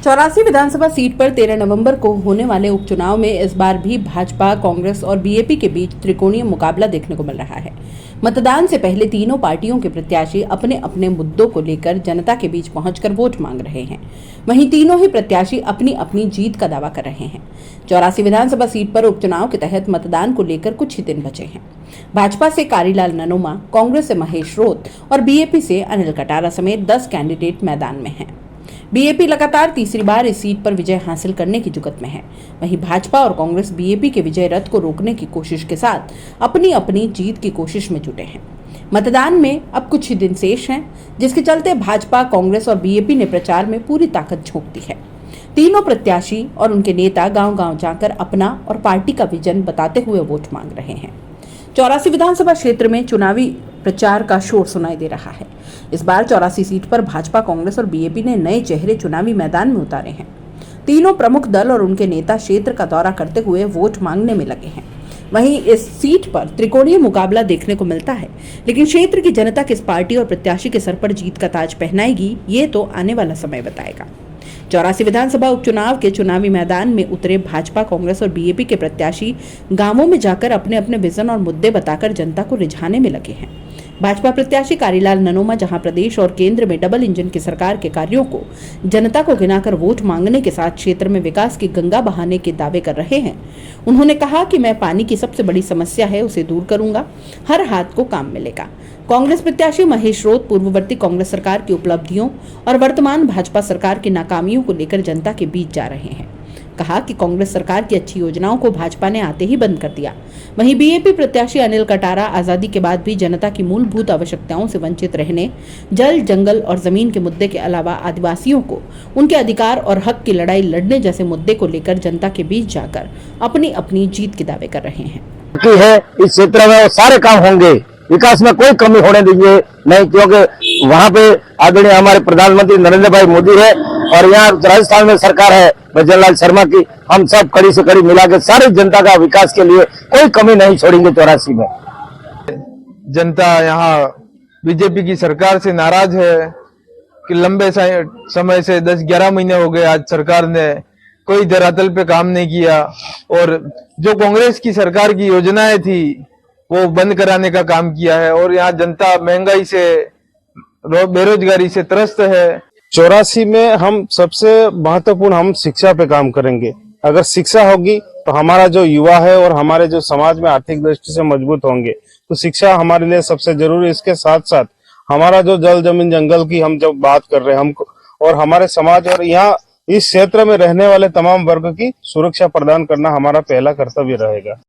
84 विधानसभा seat पर 13 नवंबर को होने वाले उपचुनाव में इस बार भी भाजपा, कांग्रेस और बीएपी के बीच त्रिकोणीय मुकाबला देखने को मिल रहा है। मतदान से पहले तीनों पार्टियों के प्रत्याशी अपने अपने मुद्दों को लेकर जनता के बीच पहुंचकर वोट मांग रहे हैं। वहीं तीनों ही प्रत्याशी अपनी अपनी जीत का दावा कर रहे हैं। 84 विधानसभा सीट पर उपचुनाव के तहत मतदान को लेकर कुछ ही दिन बचे हैं। भाजपा से कारीलाल ननोमा, कांग्रेस से महेश रोत और बीएपी से अनिल कटारा समेत 10 कैंडिडेट मैदान में हैं। बीएपी लगातार तीसरी बार इस सीट पर विजय हासिल करने की जुगत में है। वहीं भाजपा और कांग्रेस बीएपी के विजय रथ को रोकने की कोशिश के साथ अपनी अपनी जीत की कोशिश में जुटे हैं। मतदान में अब कुछ ही दिन शेष हैं, जिसके चलते भाजपा, कांग्रेस और बीएपी ने प्रचार में पूरी ताकत झोंक दी है। तीनों प्रत्याशी और उनके नेता गांव-गांव जाकर अपना और पार्टी का विजन बताते हुए वोट मांग रहे हैं। 84 विधानसभा क्षेत्र में चुनावी प्रचार का शोर सुनाई दे रहा है। इस बार 84 सीट पर भाजपा, कांग्रेस और बीएपी ने नए चेहरे चुनावी मैदान में उतारे हैं। तीनों प्रमुख दल और उनके नेता क्षेत्र का दौरा करते हुए वोट मांगने में लगे हैं। वहीं इस सीट पर त्रिकोणीय मुकाबला देखने को मिलता है, लेकिन क्षेत्र की जनता किस पार्टी और प्रत्याशी के सर पर जीत का ताज पहनाएगी, ये तो आने वाला समय बताएगा। 84 विधानसभा उपचुनाव के चुनावी मैदान में उतरे भाजपा, कांग्रेस और बीएपी के प्रत्याशी गांवों में जाकर अपने अपने विजन और मुद्दे बताकर जनता को रिझाने में लगे हैं। भाजपा प्रत्याशी कारीलाल ननोमा जहां प्रदेश और केंद्र में डबल इंजन की सरकार के कार्यों को जनता को गिनाकर वोट मांगने के साथ क्षेत्र में विकास की गंगा बहाने के दावे कर रहे हैं। उन्होंने कहा कि मैं पानी की सबसे बड़ी समस्या है उसे दूर करूंगा, हर हाथ को काम मिलेगा। कांग्रेस प्रत्याशी महेश रोत पूर्ववर्ती कांग्रेस सरकार की उपलब्धियों और वर्तमान भाजपा सरकार की नाकामियों को लेकर जनता के बीच जा रहे हैं। कहा कि कांग्रेस सरकार की अच्छी योजनाओं को भाजपा ने आते ही बंद कर दिया। वहीं बीएपी प्रत्याशी अनिल कटारा आजादी के बाद भी जनता की मूलभूत आवश्यकताओं से वंचित रहने, जल, जंगल और जमीन के मुद्दे के अलावा आदिवासियों को उनके अधिकार और हक की लड़ाई लड़ने जैसे मुद्दे को लेकर जनता के बीच जाकर अपनी अपनी जीत के दावे कर रहे हैं। इस क्षेत्र में वो सारे काम होंगे, विकास में कोई कमी होने दीजिए नहीं, क्योंकि वहाँ पे आदरणीय हमारे प्रधानमंत्री नरेंद्र भाई मोदी है और यहाँ राजस्थान में सरकार है भजनलाल शर्मा की। हम सब कड़ी से कड़ी मिला के सारी जनता का विकास के लिए कोई कमी नहीं छोड़ेंगे। 84 में जनता यहाँ बीजेपी की सरकार से नाराज है कि लंबे समय से 10-11 महीने हो गए आज सरकार ने कोई धरातल पे काम नहीं किया और जो कांग्रेस की सरकार की योजनाएं थी वो बंद कराने का काम किया है और यहाँ जनता महंगाई से, बेरोजगारी से त्रस्त है। 84 में हम सबसे महत्वपूर्ण हम शिक्षा पे काम करेंगे। अगर शिक्षा होगी तो हमारा जो युवा है और हमारे जो समाज में आर्थिक दृष्टि से मजबूत होंगे, तो शिक्षा हमारे लिए सबसे जरूरी। इसके साथ साथ हमारा जो जल, जमीन, जंगल की हम जब बात कर रहे हैं हमको और हमारे समाज और यहाँ इस क्षेत्र में रहने वाले तमाम वर्ग की सुरक्षा प्रदान करना हमारा पहला कर्तव्य रहेगा।